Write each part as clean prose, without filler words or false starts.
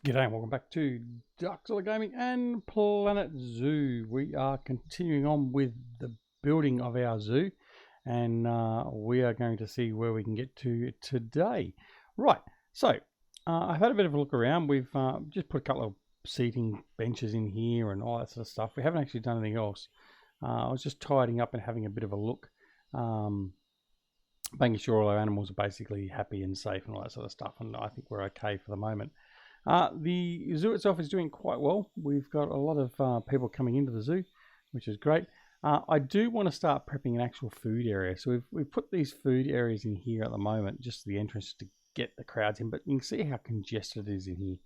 G'day and welcome back to Zorly Gaming and Planet Zoo. We are continuing on with the building of our zoo, and we are going to see where we can get to today. Right, so I've had a bit of a look around. We've just put a couple of seating benches in here and all that sort of stuff. We haven't actually done anything else. I was just tidying up and having a bit of a look, making sure all our animals are basically happy and safe and all that sort of stuff, and I think we're okay for the moment. The zoo itself is doing quite well. We've got a lot of people coming into the zoo, which is great. I do want to start prepping an actual food area. So we've put these food areas in here at the moment, just the entrance to get the crowds in. But you can see how congested it is in here.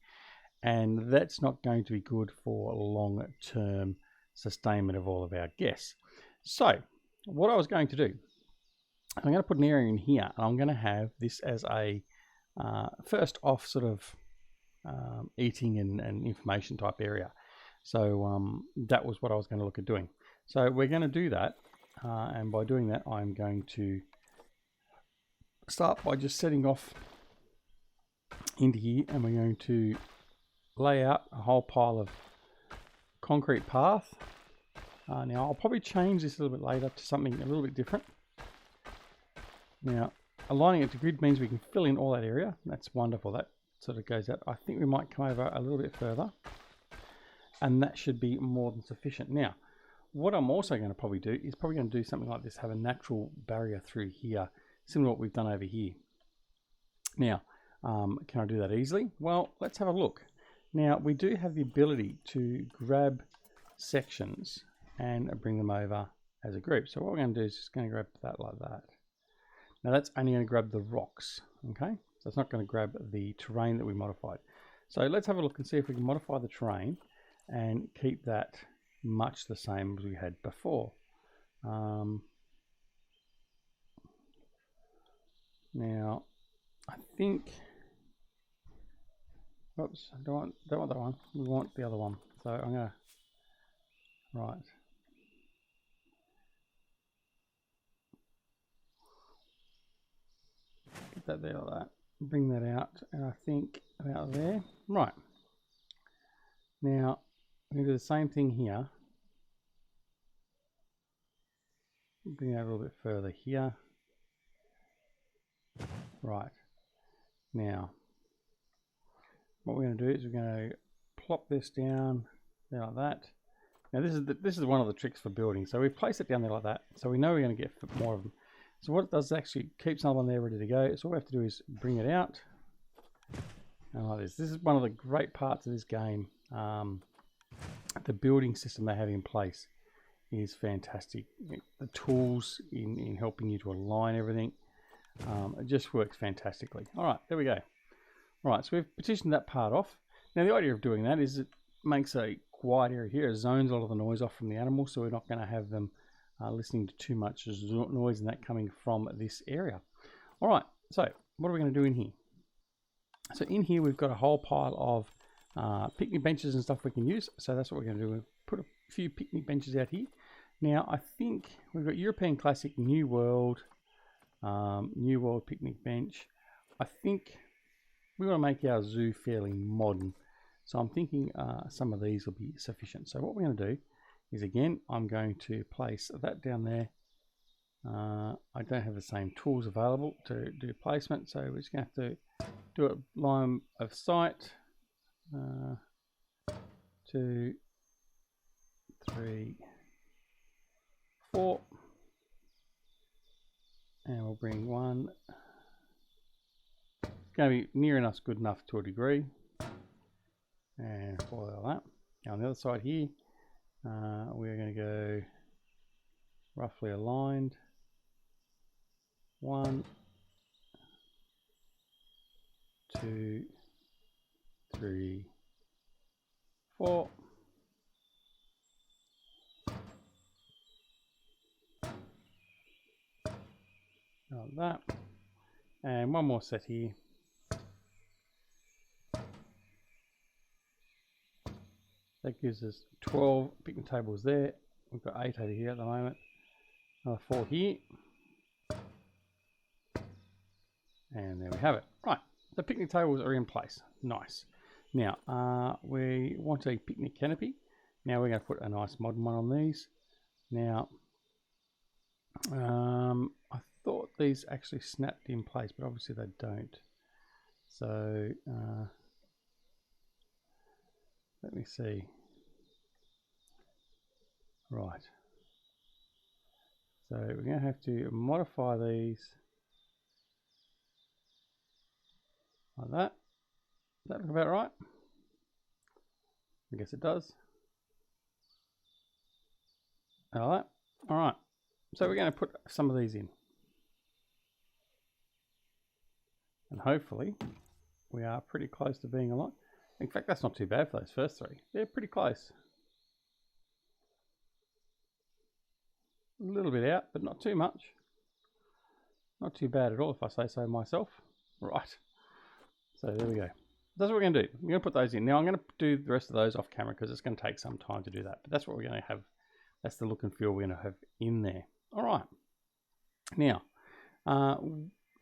And that's not going to be good for long-term sustainment of all of our guests. So what I was going to do, I'm going to put an area in here. And I'm going to have this as a first off sort of eating and information type area. So that was what I was going to look at doing. So we're going to do that, and by doing that I'm going to start by just setting off into here, and we're going to lay out a whole pile of concrete path. Now I'll probably change this a little bit later to something a little bit different. Now aligning it to grid means we can fill in all that area. That's wonderful. That sort of goes out. I think we might come over a little bit further, and that should be more than sufficient. Now what I'm also going to probably do is probably going to do something like this, have a natural barrier through here, similar to what we've done over here. Now can I do that easily? Well, let's have a look. Now we do have the ability to grab sections and bring them over as a group. So what we're going to do is just going to grab that like that. Now that's only going to grab the rocks, okay? So it's not going to grab the terrain that we modified. So let's have a look and see if we can modify the terrain and keep that much the same as we had before. Now I think, oops, I don't want that one. We want the other one. So I'm going to, right. Get that there like that. Bring that out, and I think about there. Right. Now I'm going to do the same thing here. Bring it out a little bit further here. Right. Now what we're going to do is we're going to plop this down there like that. Now this is one of the tricks for building. So we place it down there like that, so we know we're going to get more of them. So what it does is actually keeps another one there ready to go. So all we have to do is bring it out. And like this. This is one of the great parts of this game. The building system they have in place is fantastic. The tools in helping you to align everything, it just works fantastically. All right, there we go. All right, so we've partitioned that part off. Now the idea of doing that is it makes a quiet area here. It zones a lot of the noise off from the animals, so we're not going to have them listening to too much noise and that coming from this area. All right, so what are we going to do in here? So in here we've got a whole pile of picnic benches and stuff we can use. So that's what we're going to do. We'll put a few picnic benches out here. Now I think we've got European Classic, New World picnic bench. I think we want to make our zoo fairly modern. So I'm thinking some of these will be sufficient. So what we're going to do is, again, I'm going to place that down there. I don't have the same tools available to do placement, so we're just going to have to do a line of sight. 2, 3, 4, and we'll bring one. It's going to be near enough, good enough to a degree, and follow that. Now on the other side here, we're going to go roughly aligned. 1, 2, 3, 4. Like that. And one more set here. That gives us 12 picnic tables there. We've got 8 over here at the moment. Another 4 here. And there we have it. Right, the picnic tables are in place. Nice. Now, we want a picnic canopy. Now we're going to put a nice modern one on these. Now, I thought these actually snapped in place, but obviously they don't. So, let me see. Right. So we're going to have to modify these like that. Does that look about right? I guess it does. All right. All right. So we're going to put some of these in. And hopefully we are pretty close to being a lot. In fact, that's not too bad for those first three. They're pretty close. A little bit out, but not too much. Not too bad at all, if I say so myself. Right. So there we go. That's what we're going to do. We're going to put those in. Now I'm going to do the rest of those off camera because it's going to take some time to do that. But that's what we're going to have. That's the look and feel we're going to have in there. All right. Now,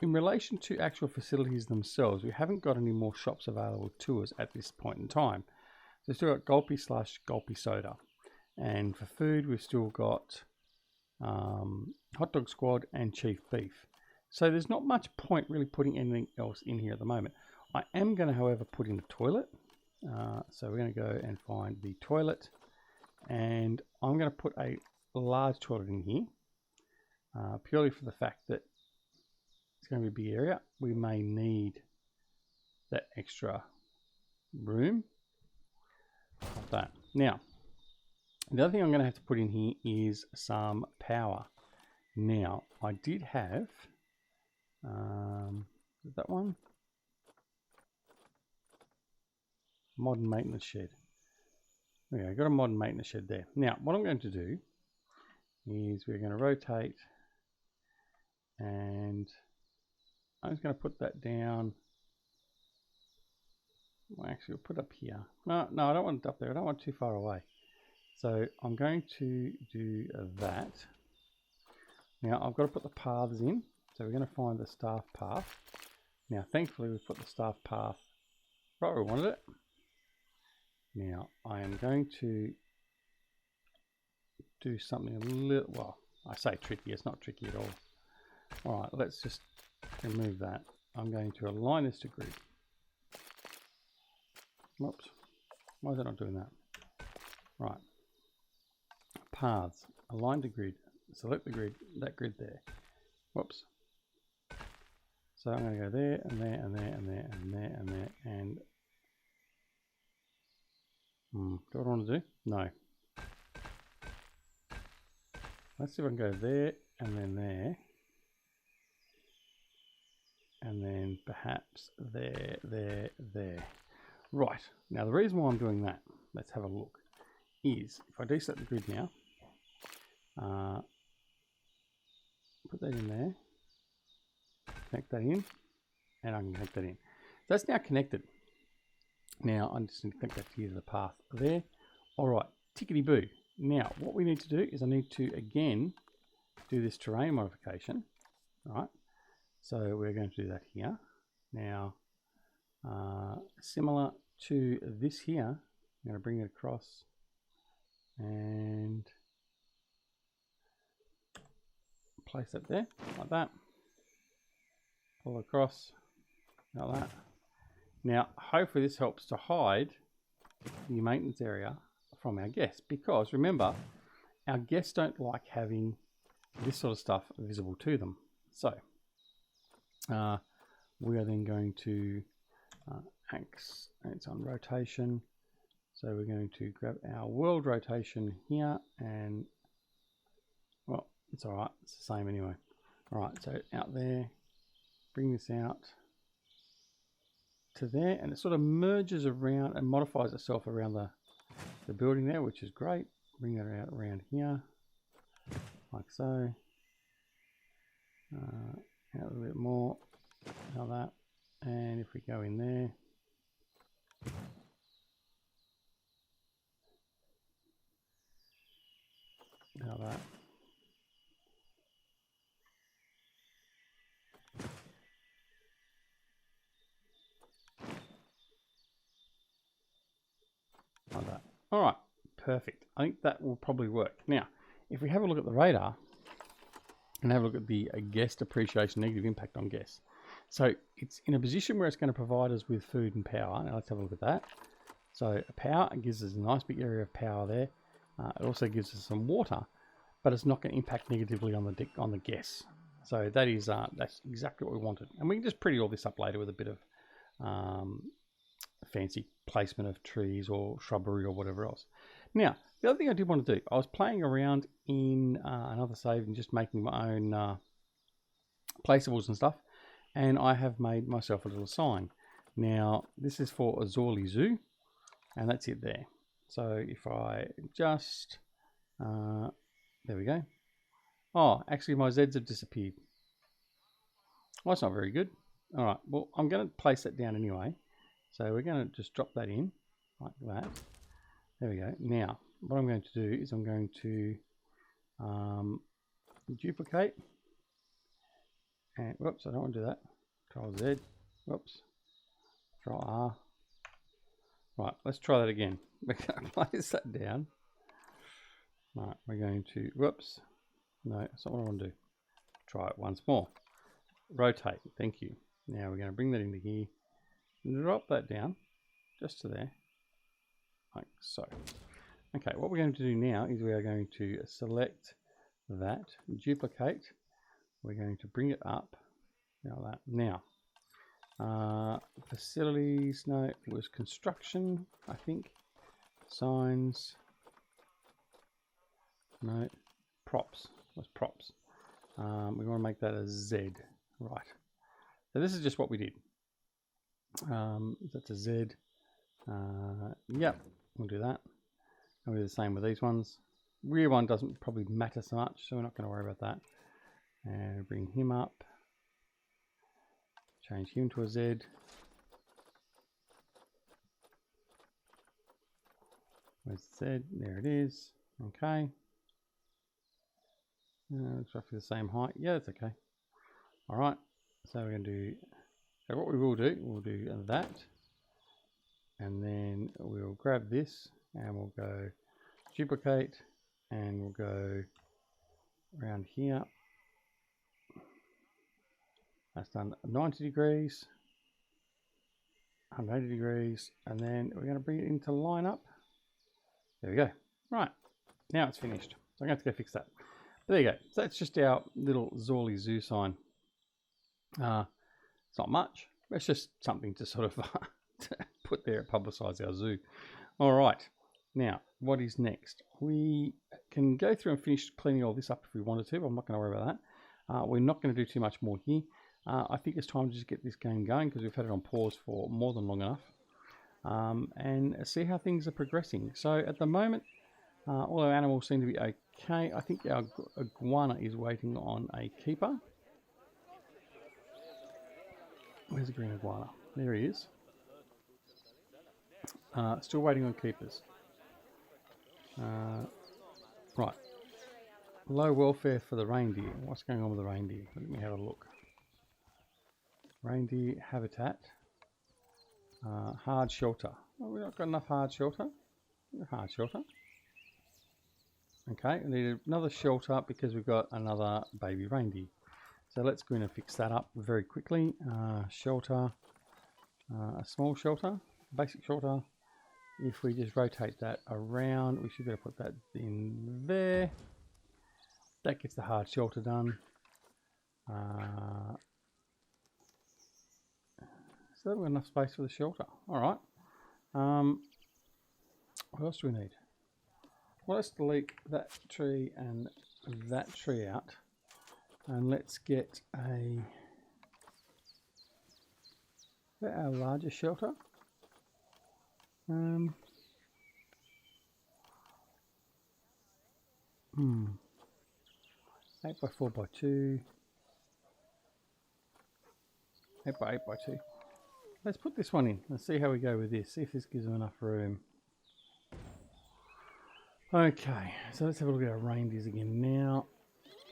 in relation to actual facilities themselves, we haven't got any more shops available to us at this point in time. So we've still got Gulpy Soda. And for food, we've still got Hot Dog Squad and Chief Beef. So there's not much point really putting anything else in here at the moment. I am going to, however, put in a toilet. So we're going to go and find the toilet. And I'm going to put a large toilet in here. Purely for the fact that it's going to be a big area. We may need that extra room. Like that. Now, the other thing I'm going to have to put in here is some power. Now, I did have that one. Modern maintenance shed. Okay, I've got a modern maintenance shed there. Now, what I'm going to do is we're going to rotate, and I'm just going to put that down. Well, actually, we'll put it up here. No, I don't want it up there. I don't want it too far away. So I'm going to do that. Now, I've got to put the paths in. So we're going to find the staff path. Now, thankfully, we've put the staff path right where we wanted it. Now, I am going to do something a little, well, I say tricky, it's not tricky at all. All right, let's just remove that. I'm going to align this to grid. Whoops, why is it not doing that? Right, paths, align to grid, select the grid, that grid there. Whoops. So I'm going to go there, and there, and there, and there, and there, and there, and do what I want to do? No. Let's see if I can go there, and then there. And then perhaps there, there, there. Right. Now the reason why I'm doing that, let's have a look, is if I deselect the grid now, put that in there, connect that in, and I can connect that in. So that's now connected. Now I just need to connect that here to the path there. All right, tickety boo. Now what we need to do is I need to again do this terrain modification. All right, so we're going to do that here. Now similar to this here, I'm going to bring it across and place it there like that. Pull across like that. Now, hopefully this helps to hide the maintenance area from our guests, because remember, our guests don't like having this sort of stuff visible to them. So, we are then going to X, it's on rotation. So we're going to grab our world rotation here, and well, it's all right, it's the same anyway. All right, so out there, bring this out to there, and it sort of merges around and modifies itself around the building there, which is great. Bring that out around here, like so. Out a little bit more, like that. And if we go in there, like that. All right, perfect. I think that will probably work. Now, if we have a look at the radar and have a look at the guest appreciation negative impact on guests. So it's in a position where it's going to provide us with food and power. Now let's have a look at that. So power, it gives us a nice big area of power there. It also gives us some water, but it's not going to impact negatively on the guests. So that is that's exactly what we wanted. And we can just pretty all this up later with a bit of fancy placement of trees or shrubbery or whatever else. Now, the other thing I did want to do, I was playing around in another save and just making my own placeables and stuff. And I have made myself a little sign. Now, this is for a Zorly Zoo, and that's it there. So if I just, there we go. Oh, actually my Zs have disappeared. Well, that's not very good. All right, well, I'm going to place that down anyway. So we're going to just drop that in like that. There we go. Now, what I'm going to do is I'm going to duplicate. And whoops, I don't want to do that. Control Z. Whoops. Control R. Right, let's try that again. We're going to place that down. Right, we're going to, whoops. No, that's not what I want to do. Try it once more. Rotate, thank you. Now we're going to bring that into here. Drop that down, just to there. Like so. Okay, what we're going to do now is we are going to select that, duplicate. We're going to bring it up. Now, facilities, no, it was construction, I think. Signs, no, props, was props. We want to make that a Z, right. So this is just what we did. That's a Z. Yep, we'll do that. And we'll do the same with these ones. Rear one doesn't probably matter so much, so we're not going to worry about that. And bring him up. Change him to a Z. Where's the Z? There it is. Okay. It's roughly the same height. Yeah, that's okay. All right. So we're going to do. So what we will do, we'll do that, and then we'll grab this, and we'll go duplicate, and we'll go around here. That's done 90 degrees, 180 degrees, and then we're going to bring it into line up. There we go. Right, now it's finished. So I'm going to have to go fix that. But there you go. So that's just our little Zorly Zoo sign. It's not much. It's just something to sort of put there to publicise our zoo. All right. Now, what is next? We can go through and finish cleaning all this up if we wanted to, but I'm not going to worry about that. We're not going to do too much more here. I think it's time to just get this game going because we've had it on pause for more than long enough. And see how things are progressing. So at the moment, all our animals seem to be okay. I think our iguana is waiting on a keeper. Where's the green iguana? There he is. Still waiting on keepers. Right. Low welfare for the reindeer. What's going on with the reindeer? Let me have a look. Reindeer habitat. Hard shelter. Oh, we've not got enough hard shelter. Hard shelter. Okay, we need another shelter because we've got another baby reindeer. So let's go in and fix that up very quickly. Shelter, a small shelter, basic shelter. If we just rotate that around, we should be able to put that in there. That gets the hard shelter done. So we've got enough space for the shelter. All right. What else do we need? Well, let's delete that tree and that tree out. And let's get our larger shelter. 8 by 4 by 2. 8 by 8 by 2. Let's put this one in. Let's see how we go with this. See if this gives them enough room. Okay, so let's have a look at our reindeers again now.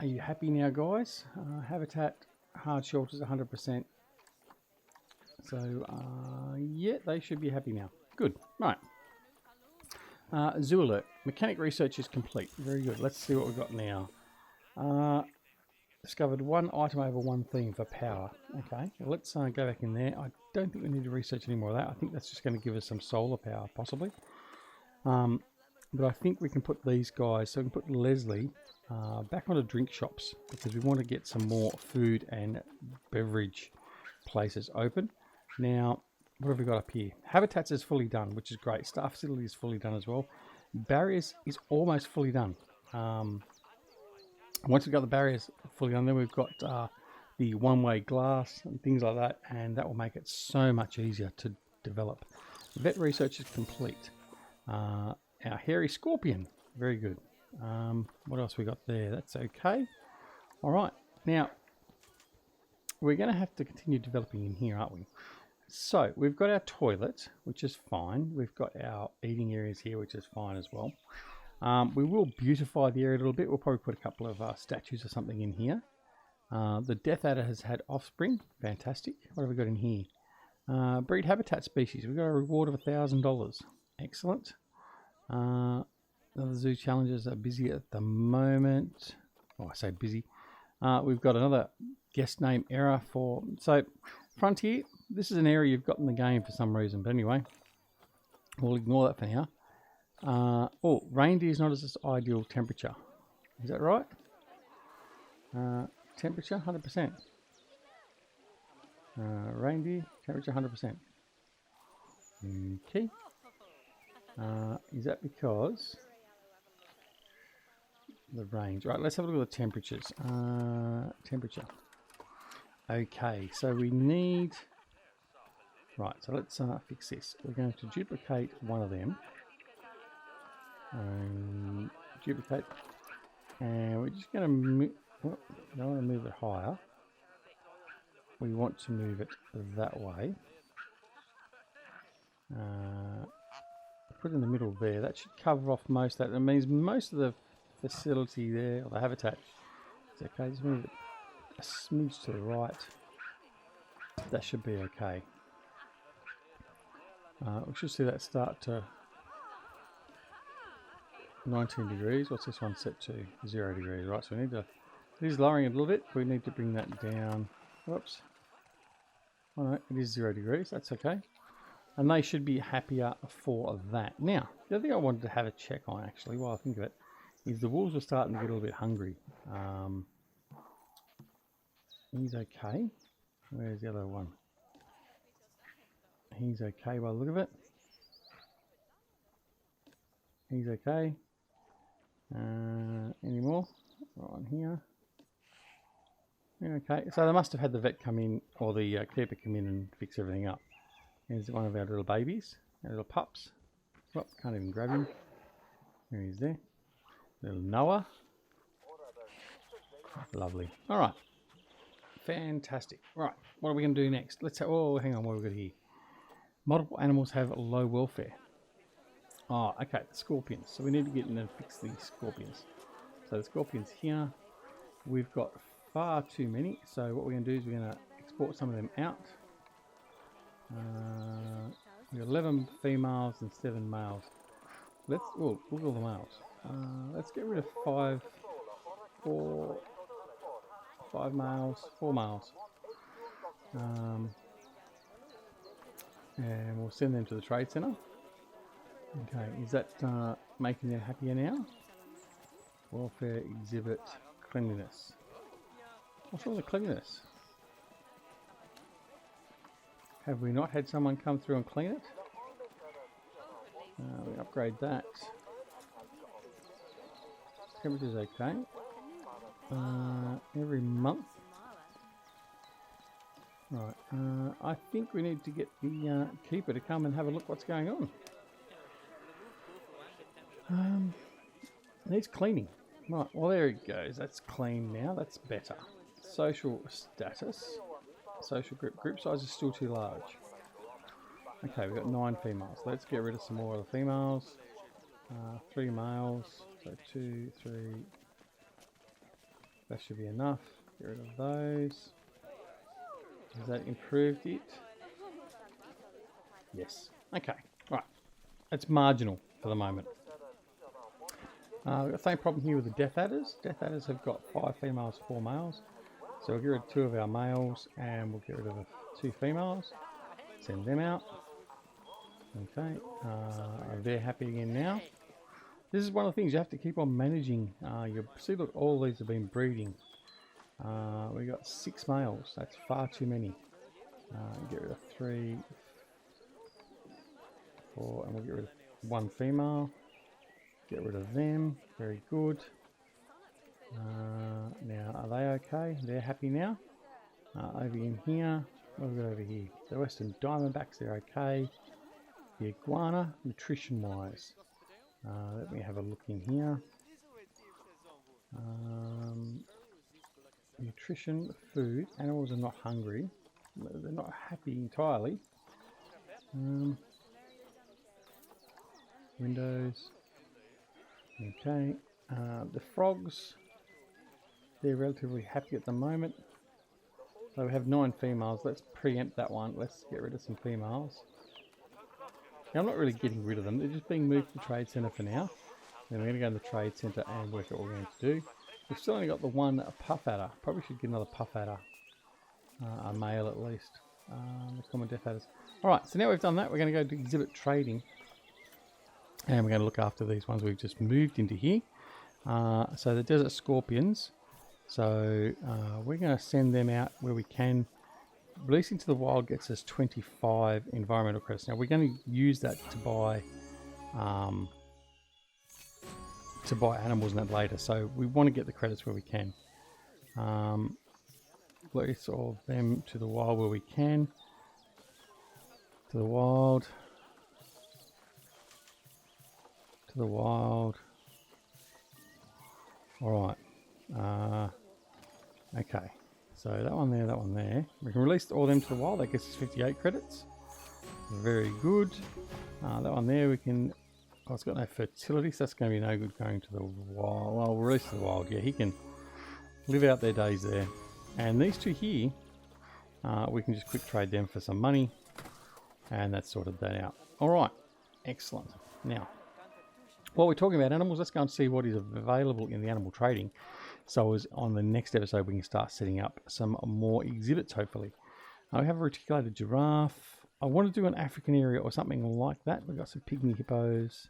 Are you happy now, guys? Habitat, hard shelters, 100%. So, yeah, they should be happy now. Good. Right. Zoo alert. Mechanic research is complete. Very good. Let's see what we've got now. Discovered one item over one theme for power. Okay, well, let's go back in there. I don't think we need to research any more of that. I think that's just going to give us some solar power, possibly. But I think we can put these guys, so we can put Leslie back onto drink shops because we want to get some more food and beverage places open. Now, what have we got up here? Habitats is fully done, which is great. Staff facility is fully done as well. Barriers is almost fully done. Once we've got the barriers fully done, then we've got the one-way glass and things like that, and that will make it so much easier to develop. Vet research is complete. Our hairy scorpion, very good. What else we got there? That's okay. All right, now we're going to have to continue developing in here, aren't we? So we've got our toilet, which is fine. We've got our eating areas here, which is fine as well. We will beautify the area a little bit. We'll probably put a couple of statues or something in here. The Death Adder has had offspring. Fantastic. What have we got in here? Breed habitat species. We've got a reward of $1,000. Excellent. The zoo challenges are busy at the moment. Oh, I say busy. We've got another guest name error for... So, Frontier, this is an area you've got in the game for some reason. But anyway, we'll ignore that for now. Oh, reindeer is not as ideal temperature. Is that right? Temperature, 100%. Reindeer, temperature, 100%. Okay. Is that because... the range. Right, let's have a look at the temperatures. Temperature. Okay, so we need... Right, so let's fix this. We're going to duplicate one of them. Duplicate. And we're just going to move... Oh, we don't want to move it higher. We want to move it that way. Put it in the middle there. That should cover off most of that. That means most of the facility there, or the habitat, is okay. Just move it a smidge to the right. That should be okay. We should see that start to 19 degrees. What's this one set to? 0 degrees. Right, so we need to... It is lowering it a little bit. We need to bring that down. Whoops. Oh no, it is 0 degrees. That's okay. And they should be happier for that. Now, the other thing I wanted to have a check on, actually, while I think of it, is the wolves are starting to get a little bit hungry. He's okay. Where's the other one? He's okay by the look of it. He's okay. Any more? Right on here. Okay, so they must have had the vet come in, or the keeper come in and fix everything up. Here's one of our little babies, our little pups. Oh, can't even grab him. There he is there. Little Noah. Lovely. All right. Fantastic. Right, what are we going to do next? Let's have, oh, hang on, what have we got here? Multiple animals have low welfare. Oh, okay, the scorpions. So we need to get in and fix these scorpions. So the scorpions here, we've got far too many. So what we're going to do is we're going to export some of them out. We've got 11 females and 7 males. Let's, oh, look at all the males. Let's get rid of 5 males, 4 males. And we'll send them to the trade centre. Okay, is that making them happier now? Welfare, exhibit, cleanliness. What's wrong with the cleanliness? Have we not had someone come through and clean it? We upgrade that. Temperature's okay. Every month. Right, I think we need to get the keeper to come and have a look what's going on. Needs cleaning. Right, well there it goes. That's clean now. That's better. Social status. Social group size is still too large. Okay, we've got 9 females. Let's get rid of some more of the females. 3 males. So 2, 3. That should be enough. Get rid of those. Has that improved it? Yes. Okay. Right. It's marginal for the moment. We've got the same problem here with the death adders. Death adders have got 5 females, 4 males. So we'll get rid of 2 of our males and we'll get rid of 2 females. Send them out. Okay, they're happy again now. This is one of the things you have to keep on managing. You'll see, look, all these have been breeding. We got 6 males. That's far too many. Get rid of 3, 4, and we'll get rid of 1 female. Get rid of them. Very good. Now, are they okay? They're happy now. Over in here, what have we got over here? The Western Diamondbacks, they're okay. The iguana, nutrition-wise. Let me have a look in here. Nutrition, food. Animals are not hungry. They're not happy entirely. Windows. Okay. The frogs, they're relatively happy at the moment. So we have 9 females. Let's preempt that one. Let's get rid of some females. Now, I'm not really getting rid of them. They're just being moved to the trade centre for now. Then we're going to go to the trade centre and work out what we're going to do. We've still only got the 1 puff adder. Probably should get another puff adder. A male at least. The common death adders. Alright, so now we've done that, we're going to go to exhibit trading. And we're going to look after these ones we've just moved into here. So the desert scorpions. So we're going to send them out where we can. Releasing to the wild gets us 25 environmental credits. Now we're going to use that to buy animals and that later. So we want to get the credits where we can. Release all of them to the wild where we can. To the wild. To the wild. Alright. Okay. So that one there, that one there. We can release all of them to the wild. That gets us 58 credits. Very good. That one there we can... Oh, it's got no fertility, so that's going to be no good going to the wild. Well, we'll release to the wild. Yeah, he can live out their days there. And these 2 here, we can just quick trade them for some money. And that's sorted that out. Alright, excellent. Now, while we're talking about animals, let's go and see what is available in the animal trading. So as on the next episode, we can start setting up some more exhibits, hopefully. We have a reticulated giraffe. I want to do an African area or something like that. We've got some pygmy hippos,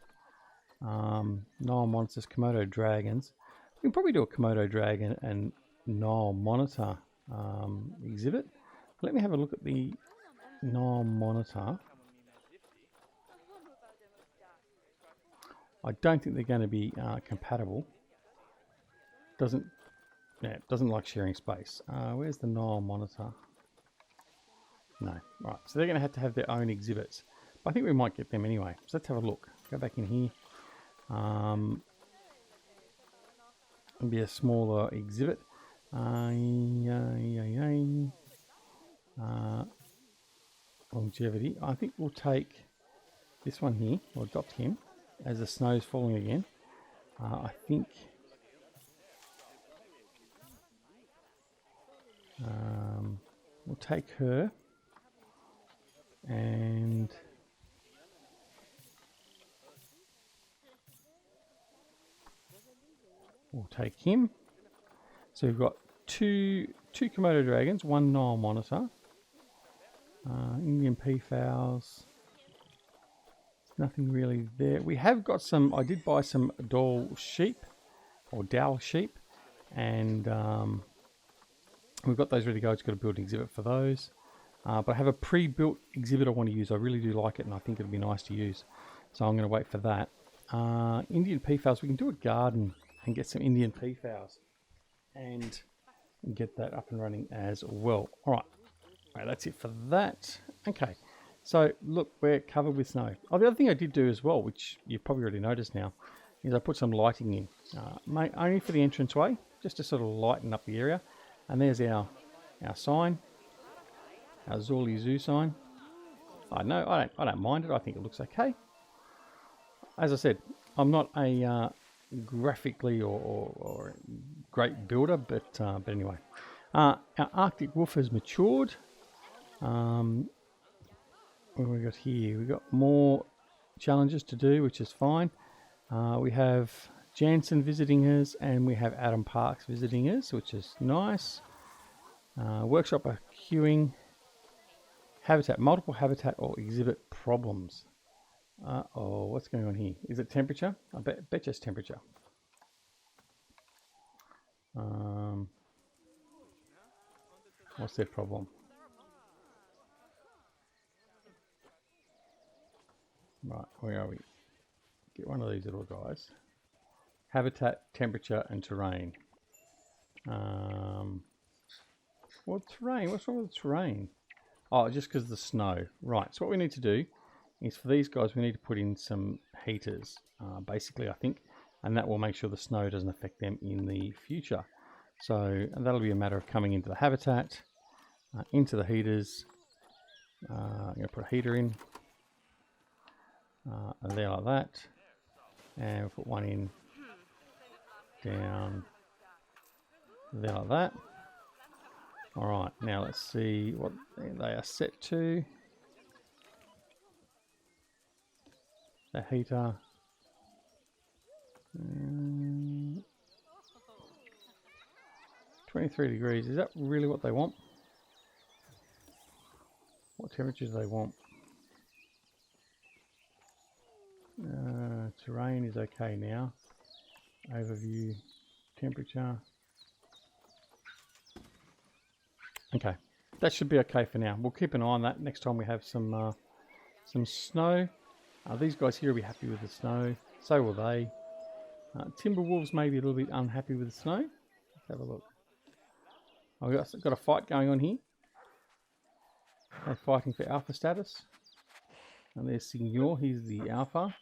Nile monitors, Komodo dragons. We can probably do a Komodo dragon and Nile monitor exhibit. Let me have a look at the Nile monitor. I don't think they're going to be compatible. Doesn't like sharing space. Where's the Nile monitor? No. Right. So they're going to have their own exhibits. But I think we might get them anyway. So let's have a look. Go back in here. And be a smaller exhibit. Longevity. I think we'll take this one here. We'll adopt him as the snow's falling again. I think we'll take her and we'll take him. So we've got two Komodo dragons, 1 Nile monitor, Indian peafowls. Nothing really there. We have got some. I did buy some doll sheep or dowel sheep, and we've got those ready to go. It's got a build exhibit for those. But I have a pre-built exhibit I want to use. I really do like it, and I think it'll be nice to use. So I'm going to wait for that. Indian peafowls. We can do a garden and get some Indian peafowls and get that up and running as well. All right. That's it for that. Okay. So look, we're covered with snow. Oh, the other thing I did do as well, which you've probably already noticed now, is I put some lighting in. Only for the entranceway, just to sort of lighten up the area. And there's our sign, our Zorly Zoo sign. I don't mind it. I think it looks okay. As I said, I'm not a graphically or great builder, but anyway. Our Arctic wolf has matured. What have we got here? We've got more challenges to do, which is fine. We have Jansen visiting us, and we have Adam Parks visiting us, which is nice. Workshop are queuing. Habitat, multiple habitat or exhibit problems. Oh, what's going on here? Is it temperature? I bet you it's temperature. What's their problem? Right, where are we? Get one of these little guys. Habitat, temperature, and terrain. Well, terrain. What's wrong with the terrain? Oh, just because of the snow. Right, so what we need to do is for these guys, we need to put in some heaters, basically, I think, and that will make sure the snow doesn't affect them in the future. So and that'll be a matter of coming into the habitat, into the heaters. I'm going to put a heater in, and there like that, and we'll put one in, down, there like that. All right, now let's see what they are set to. The heater. 23 degrees. Is that really what they want? What temperatures do they want? Terrain is okay now. Overview, temperature. Okay, that should be okay for now. We'll keep an eye on that next time we have some snow. These guys here will be happy with the snow. So will they. Timberwolves may be a little bit unhappy with the snow. Let's have a look. Oh, we've got a fight going on here. They're fighting for alpha status. And there's Signor, he's the alpha.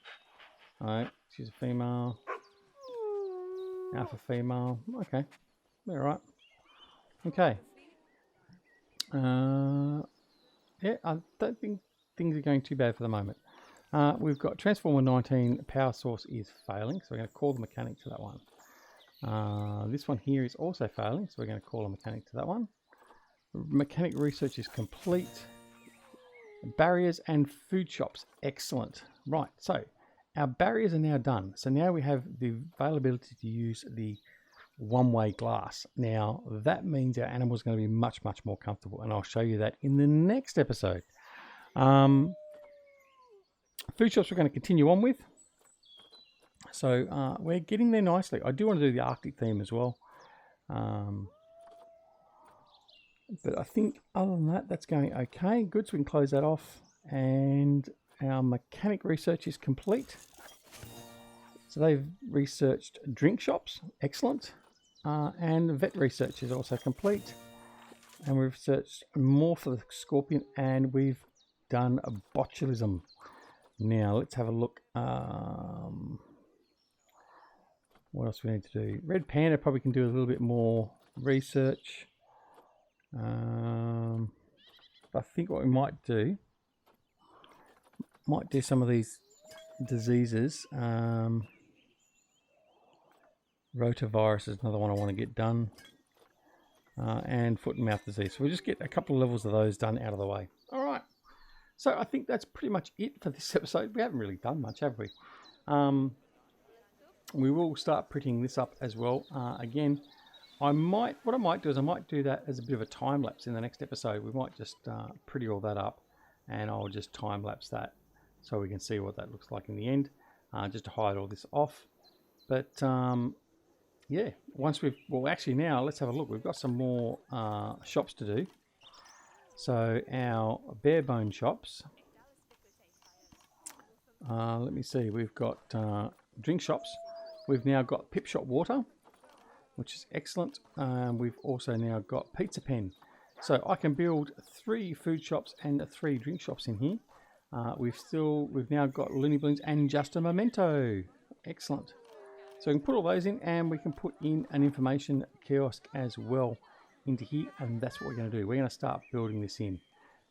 Alright, she's a female. Alpha female. Okay, alright. Okay. Yeah, I don't think things are going too bad for the moment. We've got Transformer 19 power source is failing, so we're going to call the mechanic to that one. This one here is also failing, so we're going to call a mechanic to that one. Mechanic research is complete. Barriers and food shops, excellent. Right, so our barriers are now done. So now we have the availability to use the one-way glass. Now that means our animal is going to be much more comfortable, and I'll show you that in the next episode. Food shops we're going to continue on with. So we're getting there nicely. I do want to do the Arctic theme as well. But I think other than that, that's going okay. Good, so we can close that off. And our mechanic research is complete. So they've researched drink shops. Excellent. And vet research is also complete. And we've researched more for the scorpion. And we've done a botulism. Now, let's have a look. What else we need to do? Red Panda probably can do a little bit more research. I think what we might do some of these diseases. Rotavirus is another one I want to get done. And foot and mouth disease. So we'll just get a couple of levels of those done out of the way. All right. So I think that's pretty much it for this episode. We haven't really done much, have we? We will start printing this up as well. Again, what I might do is I might do that as a bit of a time lapse in the next episode. We might just pretty all that up, and I'll just time lapse that so we can see what that looks like in the end, just to hide all this off. But yeah, now let's have a look. We've got some more shops to do. So our bare bone shops. Let me see. We've got drink shops. We've now got Pip Shop Water, which is excellent. We've also now got Pizza Pen. So I can build 3 food shops and 3 drink shops in here. We've now got Looney Balloons and Just a Memento. Excellent. So we can put all those in, and we can put in an information kiosk as well into here, and that's what we're going to do. We're going to start building this in.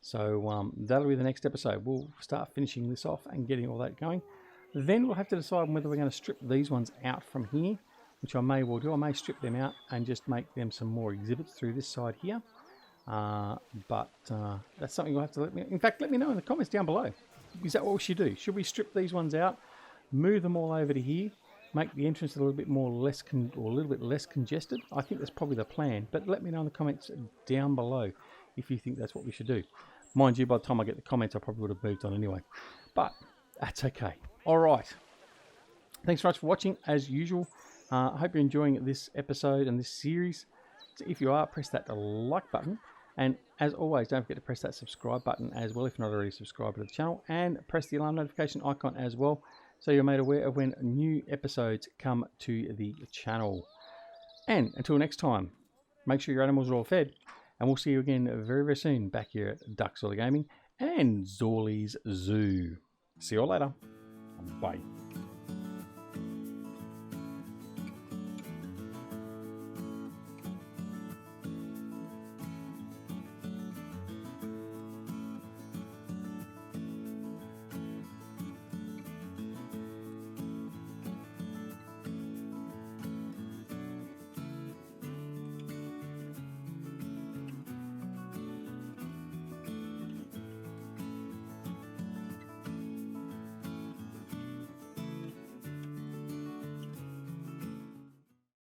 So that'll be the next episode. We'll start finishing this off and getting all that going. Then we'll have to decide whether we're going to strip these ones out from here, which I may well do. I may strip them out and just make them some more exhibits through this side here. But that's something you'll have to let me know. In fact, let me know in the comments down below. Is that what we should do? Should we strip these ones out, move them all over to here, make the entrance a little bit more or a little bit less congested. I think that's probably the plan, but let me know in the comments down below if you think that's what we should do. Mind you, by the time I get the comments, I probably would have moved on anyway, but that's okay. All right. Thanks very much for watching, as usual. I hope you're enjoying this episode and this series. So if you are, press that like button. And as always, don't forget to press that subscribe button as well if you're not already subscribed to the channel. And press the alarm notification icon as well, so you're made aware of when new episodes come to the channel. And until next time, make sure your animals are all fed. And we'll see you again very, very soon back here at Zorly Gaming and Zorly's Zoo. See you all later. Bye.